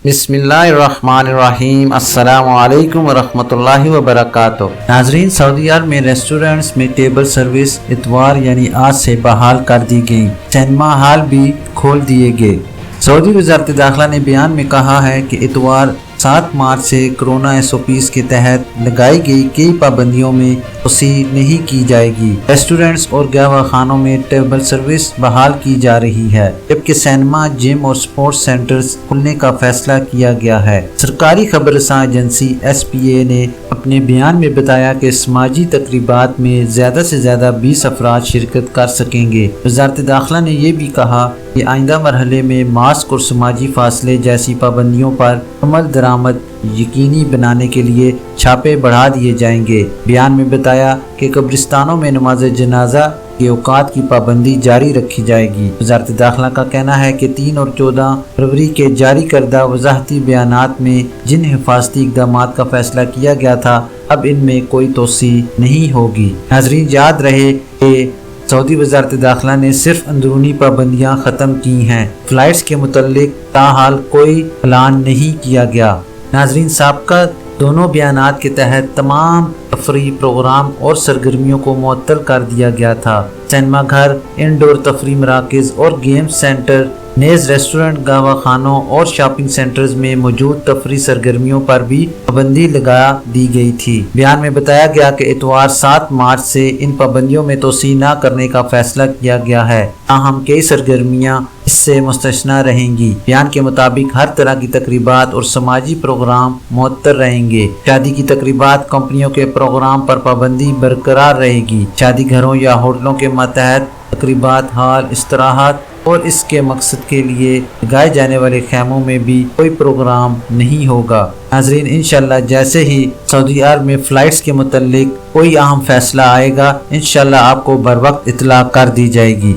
بسم اللہ الرحمن الرحیم۔ السلام علیکم ورحمۃ اللہ وبرکاتہ۔ ناظرین، سعودی عرب میں ریسٹورنٹس میں ٹیبل سروس اتوار یعنی آج سے بحال کر دی گئی۔ سینما ہال بھی کھول دیے گئے۔ سعودی وزارت داخلہ نے بیان میں کہا ہے کہ اتوار 7 مارچ سے کورونا SOPs کے تحت لگائی گئی کئی پابندیوں میں توسیع نہیں کی جائے گی۔ ریسٹورنٹس اور گہوہ خانوں میں ٹیبل سروس بحال کی جا رہی ہے، جبکہ سینما، جم اور سپورٹس سینٹرز کھلنے کا فیصلہ کیا گیا ہے۔ سرکاری خبر رساں ایجنسی SPA نے اپنے بیان میں بتایا کہ سماجی تقریبات میں زیادہ سے زیادہ 20 افراد شرکت کر سکیں گے۔ وزارت داخلہ نے یہ بھی کہا کہ آئندہ مرحلے میں ماسک اور سماجی فاصلے جیسی پابندیوں پر عمل درآمد یقینی بنانے کے لیے چھاپے بڑھا دیے جائیں گے۔ بیان میں بتایا کہ قبرستانوں میں نماز جنازہ کے اوقات کی پابندی جاری رکھی جائے گی۔ وزارت داخلہ کا کہنا ہے کہ 3 اور 14 فروری کے جاری کردہ وضاحتی بیانات میں جن حفاظتی اقدامات کا فیصلہ کیا گیا تھا، اب ان میں کوئی توسیع نہیں ہوگی۔ ناظرین، یاد رہے کہ سعودی وزارت داخلہ نے صرف اندرونی پابندیاں ختم کی ہیں، فلائٹس کے متعلق تاحال کوئی اعلان نہیں کیا گیا۔ ناظرین، سابقہ دونوں بیانات کے تحت تمام تفریح پروگرام اور سرگرمیوں کو معطل کر دیا گیا تھا۔ سینما گھر، انڈور تفریح مراکز اور گیم سینٹر، نیز ریسٹورنٹ، گہوہ خانوں اور شاپنگ سینٹرز میں موجود تفریح سرگرمیوں پر بھی پابندی لگا دی گئی تھی۔ بیان میں بتایا گیا کہ اتوار 7 مارچ سے ان پابندیوں میں توسیع نہ کرنے کا فیصلہ کیا گیا ہے، تاہم کئی سرگرمیاں اس سے مستثنیٰ رہیں گی۔ بیان کے مطابق ہر طرح کی تقریبات اور سماجی پروگرام معطل رہیں گے۔ شادی کی تقریبات، کمپنیوں کے پروگرام پر پابندی برقرار رہے گی۔ شادی گھروں یا ہوٹلوں کے ماتحت تقریبات، ہال، استراحت اور اس کے مقصد کے لیے لگائے جانے والے خیموں میں بھی کوئی پروگرام نہیں ہوگا۔ ناظرین، انشاءاللہ جیسے ہی سعودی عرب میں فلائٹس کے متعلق کوئی اہم فیصلہ آئے گا، انشاءاللہ آپ کو بر وقت اطلاع کر دی جائے گی۔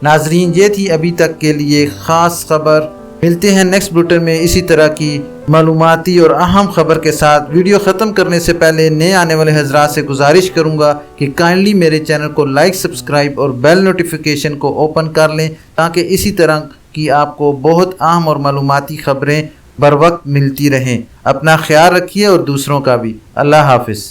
ناظرین، یہ تھی ابھی تک کے لیے خاص خبر۔ ملتے ہیں نیکسٹ بلیٹن میں اسی طرح کی معلوماتی اور اہم خبر کے ساتھ۔ ویڈیو ختم کرنے سے پہلے نئے آنے والے حضرات سے گزارش کروں گا کہ کائنڈلی میرے چینل کو لائک، سبسکرائب اور بیل نوٹیفیکیشن کو اوپن کر لیں، تاکہ اسی طرح کی آپ کو بہت اہم اور معلوماتی خبریں بر وقت ملتی رہیں۔ اپنا خیال رکھیے اور دوسروں کا بھی۔ اللہ حافظ۔